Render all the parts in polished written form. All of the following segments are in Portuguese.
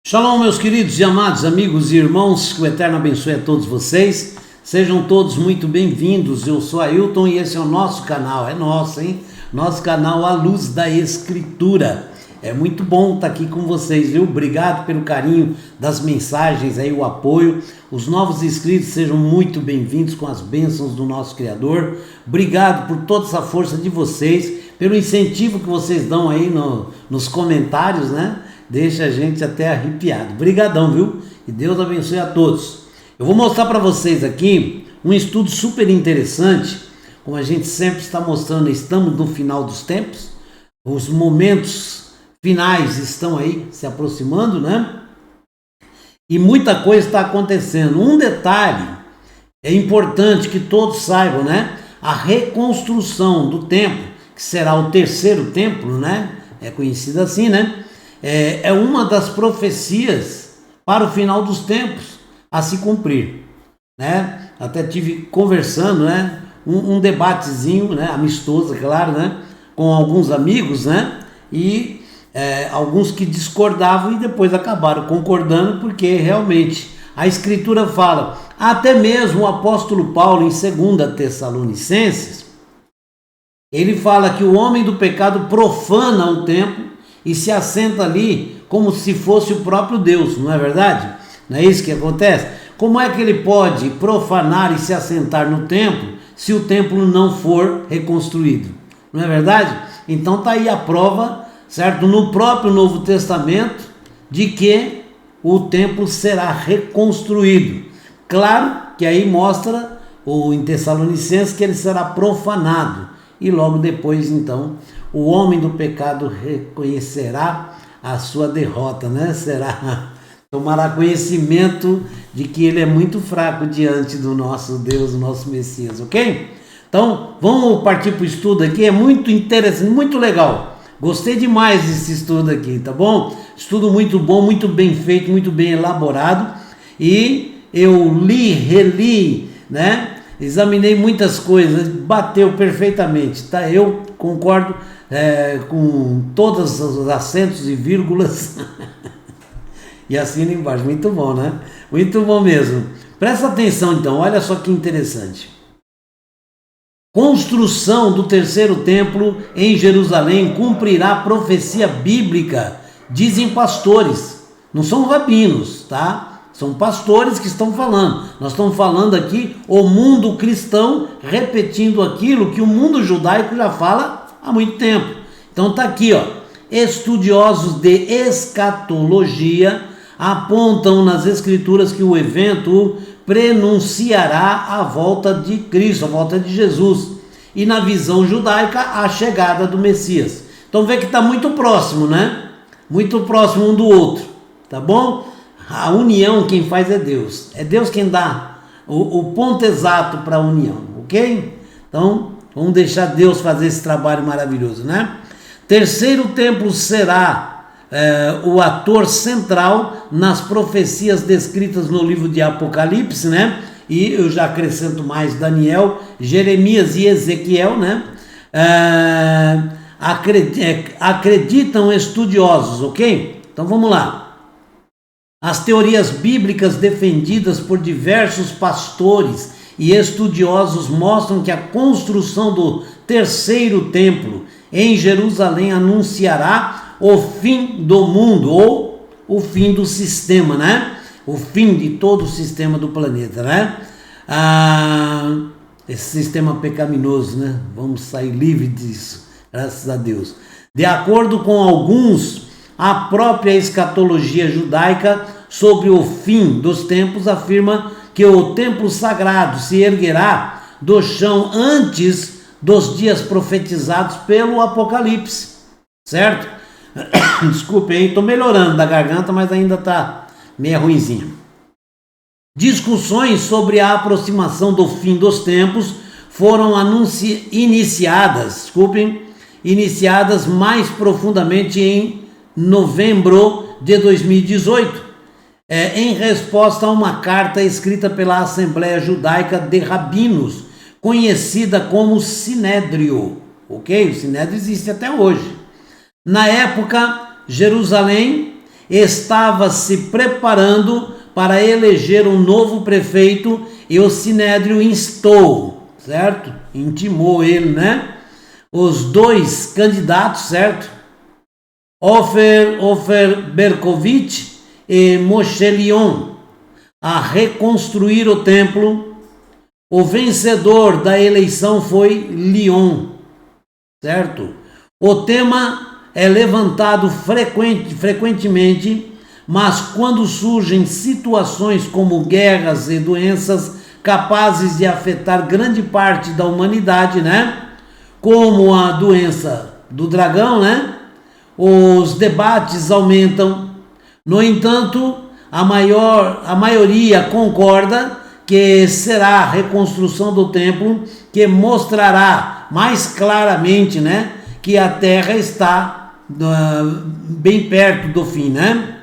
Shalom, meus queridos e amados amigos e irmãos, que o Eterno abençoe a todos vocês. Sejam todos muito bem-vindos. Eu sou Ailton e esse é o nosso canal, é nosso, hein? Nosso canal A Luz da Escritura. É muito bom estar aqui com vocês, viu? Obrigado pelo carinho das mensagens aí, o apoio. Os novos inscritos sejam muito bem-vindos com as bênçãos do nosso Criador. Obrigado por toda essa força de vocês, pelo incentivo que vocês dão aí nos comentários, né? Deixa a gente até arrepiado. Obrigadão, viu? E Deus abençoe a todos. Eu vou mostrar para vocês aqui um estudo super interessante. Como a gente sempre está mostrando, estamos no final dos tempos. Os momentos finais estão aí se aproximando, né? E muita coisa está acontecendo. Um detalhe é importante que todos saibam, né? A reconstrução do templo, que será o terceiro templo, né? É conhecido assim, né? É uma das profecias para o final dos tempos a se cumprir, né? Até tive conversando, né? Um debatezinho, né? Amistoso, claro, né? Com alguns amigos, né? E alguns que discordavam e depois acabaram concordando, porque realmente a Escritura fala, até mesmo o apóstolo Paulo em 2 Tessalonicenses, ele fala que o homem do pecado profana o templo e se assenta ali como se fosse o próprio Deus, não é verdade? Não é isso que acontece? Como é que ele pode profanar e se assentar no templo se o templo não for reconstruído? Não é verdade? Então está aí a prova, certo? No próprio Novo Testamento, de que o templo será reconstruído. Claro que aí mostra em Tessalonicenses que ele será profanado. E logo depois, então, o homem do pecado reconhecerá a sua derrota, né? Tomará conhecimento de que ele é muito fraco diante do nosso Deus, do nosso Messias, ok? Então, vamos partir para o estudo aqui, é muito interessante, muito legal. Gostei demais desse estudo aqui, tá bom? Estudo muito bom, muito bem feito, muito bem elaborado. E eu li, reli, né? Examinei muitas coisas, bateu perfeitamente, tá? Eu concordo com todos os acentos e vírgulas e assino embaixo. Muito bom, né? Muito bom mesmo. Presta atenção então, olha só que interessante. Construção do terceiro templo em Jerusalém cumprirá a profecia bíblica, dizem pastores, não são rabinos, tá? São pastores que estão falando. Nós estamos falando aqui o mundo cristão repetindo aquilo que o mundo judaico já fala há muito tempo. Então está aqui, ó. Estudiosos de escatologia apontam nas escrituras que o evento prenunciará a volta de Cristo, a volta de Jesus. E na visão judaica, a chegada do Messias. Então vê que está muito próximo, né? Muito próximo um do outro, tá bom? A união quem faz é Deus. É Deus quem dá o ponto exato para a união, ok? Então, vamos deixar Deus fazer esse trabalho maravilhoso, né? Terceiro templo será o ator central nas profecias descritas no livro de Apocalipse, né? E eu já acrescento mais Daniel, Jeremias e Ezequiel, né? Acreditam estudiosos, ok? Então, vamos lá. As teorias bíblicas defendidas por diversos pastores e estudiosos mostram que a construção do terceiro templo em Jerusalém anunciará o fim do mundo, ou o fim do sistema, né? O fim de todo o sistema do planeta, né? Esse sistema pecaminoso, né? Vamos sair livre disso, graças a Deus. De acordo com alguns, a própria escatologia judaica sobre o fim dos tempos afirma que o templo sagrado se erguerá do chão antes dos dias profetizados pelo Apocalipse, certo? Desculpe aí, estou melhorando da garganta, mas ainda está meio ruinzinha. Discussões sobre a aproximação do fim dos tempos foram iniciadas mais profundamente em novembro de 2018, em resposta a uma carta escrita pela Assembleia Judaica de Rabinos, conhecida como Sinédrio, ok? O Sinédrio existe até hoje. Na época, Jerusalém estava se preparando para eleger um novo prefeito e o Sinédrio instou, certo? Intimou ele, né? Os dois candidatos, certo? Ofer Berkovitch e Moshe Lion, a reconstruir o templo. O vencedor da eleição foi Lion, certo? O tema é levantado frequentemente, mas quando surgem situações como guerras e doenças capazes de afetar grande parte da humanidade, né? Como a doença do dragão, né? Os debates aumentam. No entanto, a maioria concorda que será a reconstrução do templo que mostrará mais claramente, né, que a terra está bem perto do fim, né?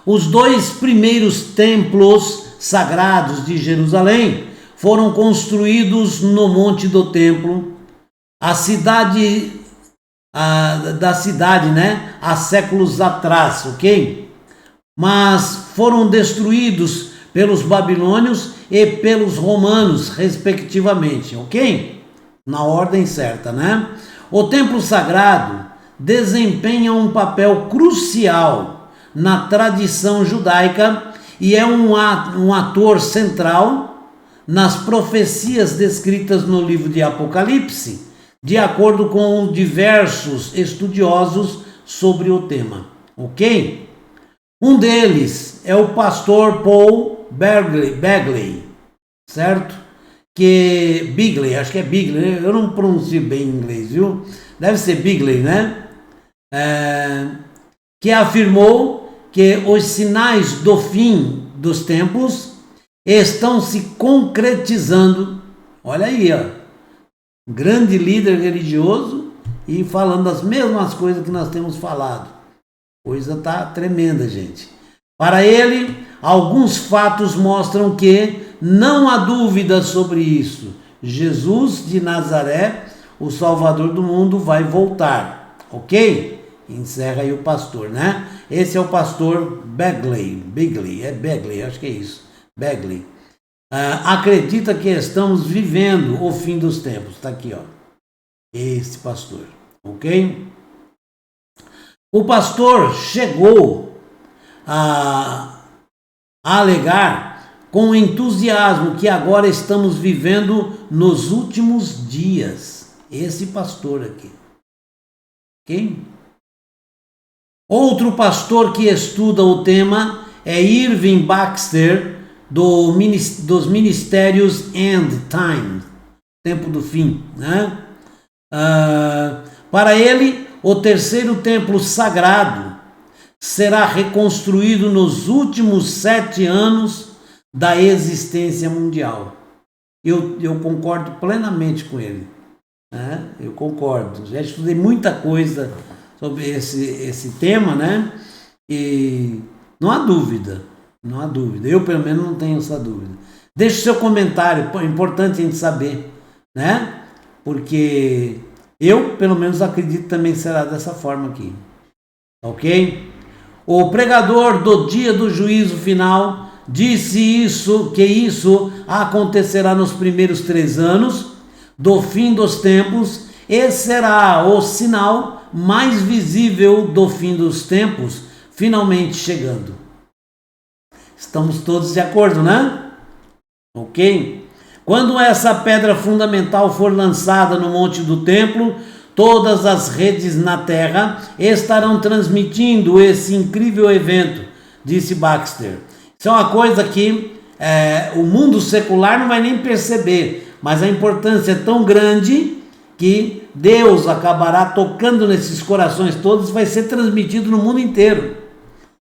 Os dois primeiros templos sagrados de Jerusalém foram construídos no Monte do Templo, da cidade, né, há séculos atrás, ok? Mas foram destruídos pelos babilônios e pelos romanos, respectivamente, ok? Na ordem certa, né? O templo sagrado desempenha um papel crucial na tradição judaica e é um ator central nas profecias descritas no livro de Apocalipse, de acordo com diversos estudiosos sobre o tema, ok? Um deles é o pastor Paul Begley, certo? Acho que é Bigley, eu não pronuncio bem em inglês, viu? Deve ser Bigley, né? Que afirmou que os sinais do fim dos tempos estão se concretizando. Olha aí, ó. Grande líder religioso e falando as mesmas coisas que nós temos falado. Coisa tá tremenda, gente. Para ele, alguns fatos mostram que não há dúvida sobre isso. Jesus de Nazaré, o Salvador do mundo, vai voltar. Ok? Encerra aí o pastor, né? Esse é o pastor Begley, acho que é isso. Begley. Acredita que estamos vivendo o fim dos tempos. Está aqui, ó. Esse pastor. Ok? O pastor chegou a alegar com entusiasmo que agora estamos vivendo nos últimos dias. Esse pastor aqui. Ok? Outro pastor que estuda o tema é Irving Baxter, dos ministérios End Time, tempo do fim, né? Para ele, o terceiro templo sagrado será reconstruído nos últimos 7 anos da existência mundial. Eu concordo plenamente com ele, né? Eu concordo. Já estudei muita coisa sobre esse tema, né? E não há dúvida. Não há dúvida. Eu, pelo menos, não tenho essa dúvida. Deixe seu comentário. É importante a gente saber, né? Porque eu, pelo menos, acredito também que será dessa forma aqui. Ok? O pregador do dia do juízo final disse que isso acontecerá nos primeiros 3 anos do fim dos tempos e será o sinal mais visível do fim dos tempos finalmente chegando. Estamos todos de acordo, né? Ok? Quando essa pedra fundamental for lançada no monte do templo, todas as redes na terra estarão transmitindo esse incrível evento, disse Baxter. Isso é uma coisa que o mundo secular não vai nem perceber, mas a importância é tão grande que Deus acabará tocando nesses corações todos, vai ser transmitido no mundo inteiro.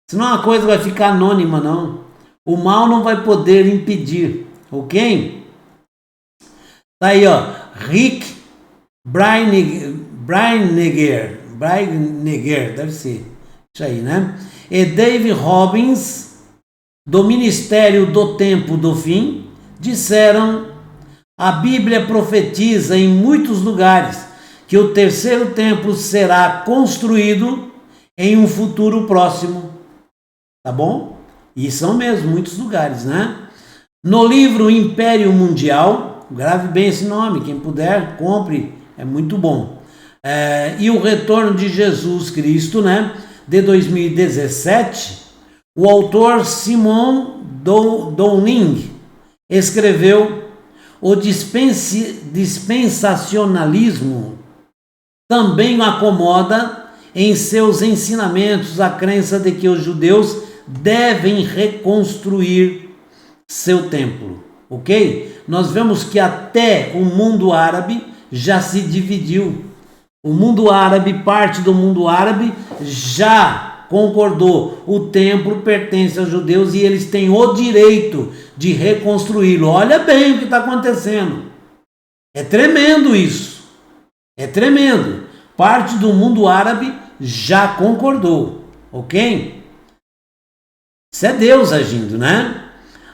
Senão a coisa vai ficar anônima, não. O mal não vai poder impedir, ok? Tá aí, ó. Rick Brinegar, deve ser isso aí, né? E Dave Robbins, do Ministério do Tempo do Fim, disseram: a Bíblia profetiza em muitos lugares que o terceiro templo será construído em um futuro próximo. Tá bom? E são mesmo muitos lugares, né? No livro Império Mundial, grave bem esse nome, quem puder, compre, é muito bom. E o Retorno de Jesus Cristo, né? De 2017, o autor Simon Downing escreveu: o dispensacionalismo também acomoda em seus ensinamentos a crença de que os judeus devem reconstruir seu templo, ok? Nós vemos que até o mundo árabe já se dividiu. O mundo árabe, parte do mundo árabe, já concordou. O templo pertence aos judeus e eles têm o direito de reconstruí-lo. Olha bem o que está acontecendo. É tremendo isso. É tremendo. Parte do mundo árabe já concordou, ok? Isso é Deus agindo, né?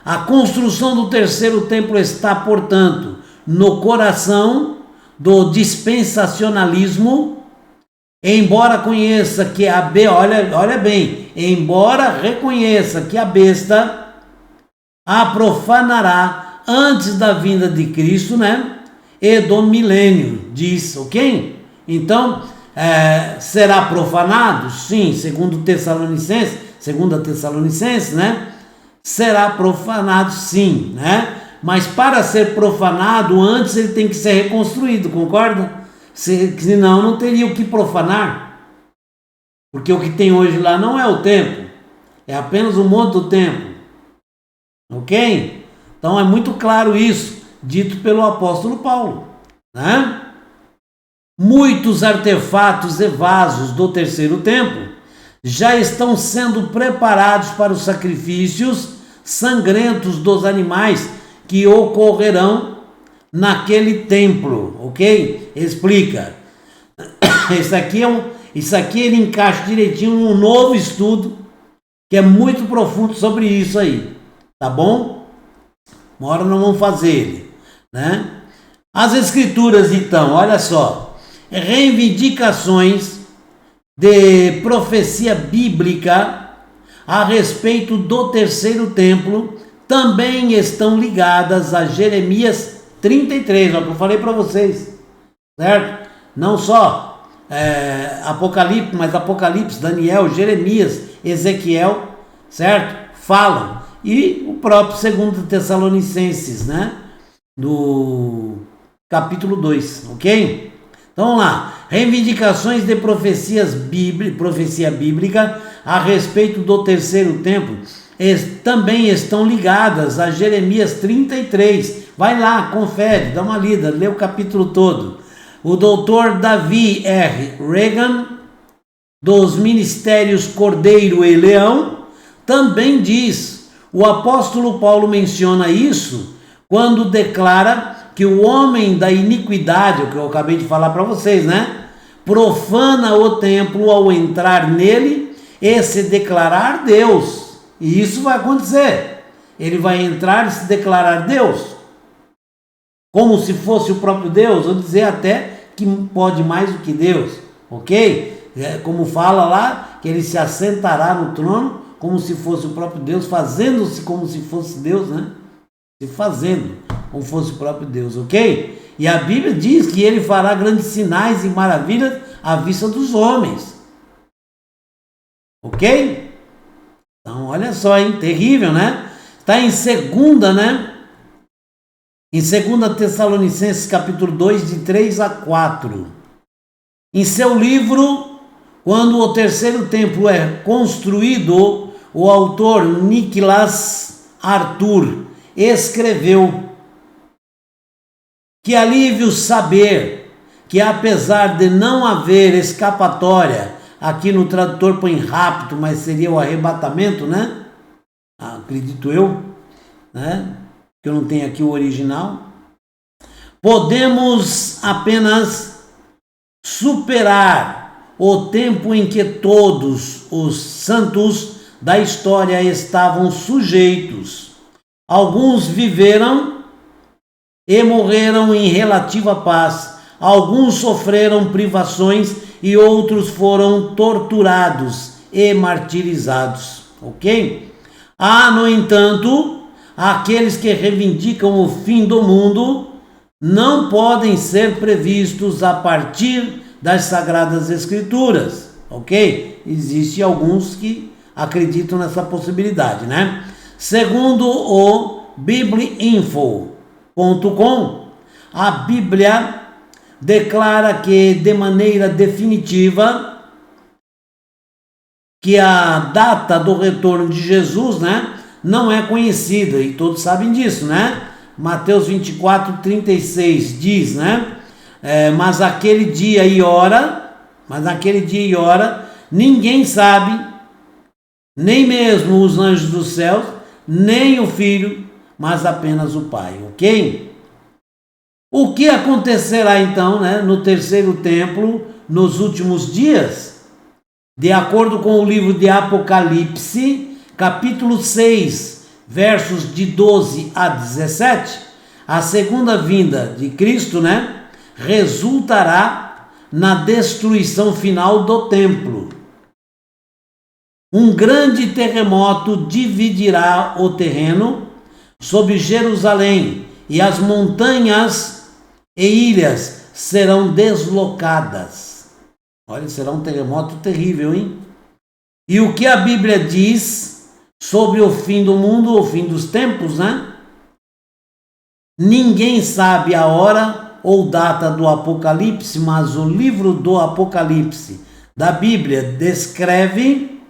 A construção do terceiro templo está, portanto, no coração do dispensacionalismo, embora conheça que olha bem, embora reconheça que a besta a profanará antes da vinda de Cristo, né? E do milênio, diz, ok? Então, será profanado? Sim, segundo Tessalonicenses, né? Será profanado, sim, né? Mas para ser profanado, antes ele tem que ser reconstruído, concorda? Senão não teria o que profanar. Porque o que tem hoje lá não é o templo, é apenas um monte do templo. Ok? Então é muito claro isso, dito pelo apóstolo Paulo, né? Muitos artefatos e vasos do terceiro templo já estão sendo preparados para os sacrifícios sangrentos dos animais que ocorrerão naquele templo, ok? Explica. Isso aqui ele encaixa direitinho num novo estudo que é muito profundo sobre isso aí, tá bom? Uma hora nós vamos fazer ele, né? As escrituras, então, olha só, reivindicações de profecia bíblica a respeito do terceiro templo também estão ligadas a Jeremias 33, ó, que eu falei para vocês, certo? Não só Apocalipse, mas Apocalipse, Daniel, Jeremias, Ezequiel, certo? Falam. E o próprio 2 Tessalonicenses, né? No capítulo 2, ok? Então vamos lá. Reivindicações de profecia bíblica a respeito do terceiro templo também estão ligadas a Jeremias 33. Vai lá, confere, dá uma lida, lê o capítulo todo. O doutor Davi R. Reagan, dos Ministérios Cordeiro e Leão, também diz, o apóstolo Paulo menciona isso quando declara que o homem da iniquidade, o que eu acabei de falar para vocês, né? Profana o templo ao entrar nele e se declarar Deus. E isso vai acontecer. Ele vai entrar e se declarar Deus, como se fosse o próprio Deus, ou dizer até que pode mais do que Deus, ok? Como fala lá, que ele se assentará no trono como se fosse o próprio Deus, fazendo-se como se fosse Deus, né? Se fazendo como fosse o próprio Deus, ok? E a Bíblia diz que ele fará grandes sinais e maravilhas à vista dos homens, ok? Então, olha só, hein? Terrível, né? Está em segunda, né? Em 2 Tessalonicenses, capítulo 2, de 3 a 4. Em seu livro, Quando o Terceiro Templo é Construído, o autor Nicholas Arthur escreveu: que alívio saber que, apesar de não haver escapatória, aqui no tradutor põe rapto, mas seria o arrebatamento, né? Acredito eu, né? Que eu não tenho aqui o original. Podemos apenas superar o tempo em que todos os santos da história estavam sujeitos. Alguns viveram e morreram em relativa paz. Alguns sofreram privações e outros foram torturados e martirizados, ok? Há, no entanto, aqueles que reivindicam o fim do mundo não podem ser previstos a partir das Sagradas Escrituras, ok? Existem alguns que acreditam nessa possibilidade, né? Segundo o bibliinfo.com, a Bíblia declara que, de maneira definitiva, que a data do retorno de Jesus, né, não é conhecida, e todos sabem disso, né? Mateus 24:36 diz, né? Mas naquele dia e hora, ninguém sabe, nem mesmo os anjos dos céus, nem o Filho, mas apenas o Pai, ok? O que acontecerá então, né, no terceiro templo, nos últimos dias? De acordo com o livro de Apocalipse, capítulo 6, versos de 12 a 17, a segunda vinda de Cristo, né, resultará na destruição final do templo. Um grande terremoto dividirá o terreno sobre Jerusalém e as montanhas e ilhas serão deslocadas. Olha, será um terremoto terrível, hein? E o que a Bíblia diz sobre o fim do mundo, o fim dos tempos, né? Ninguém sabe a hora ou data do Apocalipse, mas o livro do Apocalipse da Bíblia descreve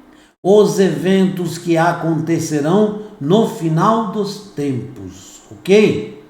os eventos que acontecerão no final dos tempos, ok?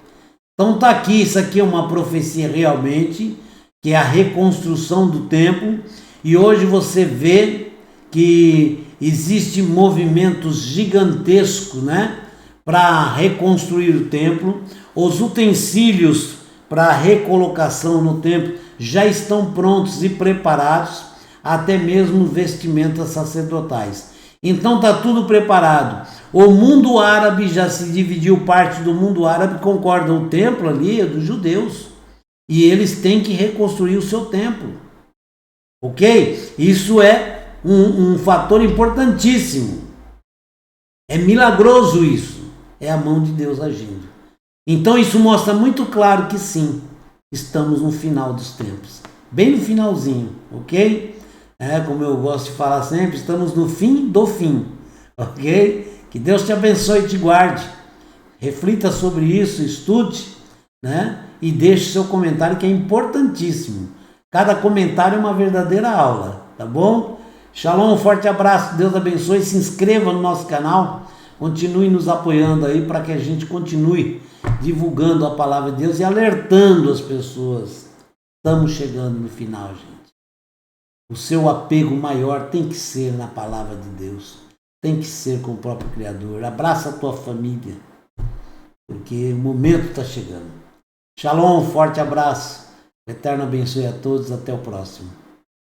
Então tá aqui, isso aqui é uma profecia realmente, que é a reconstrução do templo, e hoje você vê que existem movimentos gigantescos, né, para reconstruir o templo. Os utensílios para a recolocação no templo já estão prontos e preparados, até mesmo vestimentas sacerdotais. Então está tudo preparado. O mundo árabe já se dividiu, parte do mundo árabe concorda, o templo ali é dos judeus. E eles têm que reconstruir o seu templo, ok? Isso é um fator importantíssimo. É milagroso isso. É a mão de Deus agindo. Então isso mostra muito claro que sim, estamos no final dos tempos. Bem no finalzinho, ok? Como eu gosto de falar sempre, estamos no fim do fim, ok? Que Deus te abençoe e te guarde. Reflita sobre isso, estude, né? E deixe seu comentário, que é importantíssimo. Cada comentário é uma verdadeira aula, tá bom? Shalom, um forte abraço, Deus abençoe, se inscreva no nosso canal, continue nos apoiando aí para que a gente continue divulgando a palavra de Deus e alertando as pessoas. Estamos chegando no final, gente. O seu apego maior tem que ser na palavra de Deus, tem que ser com o próprio Criador. Abraça a tua família, porque o momento está chegando. Shalom, forte abraço. O Eterno abençoe a todos. Até o próximo.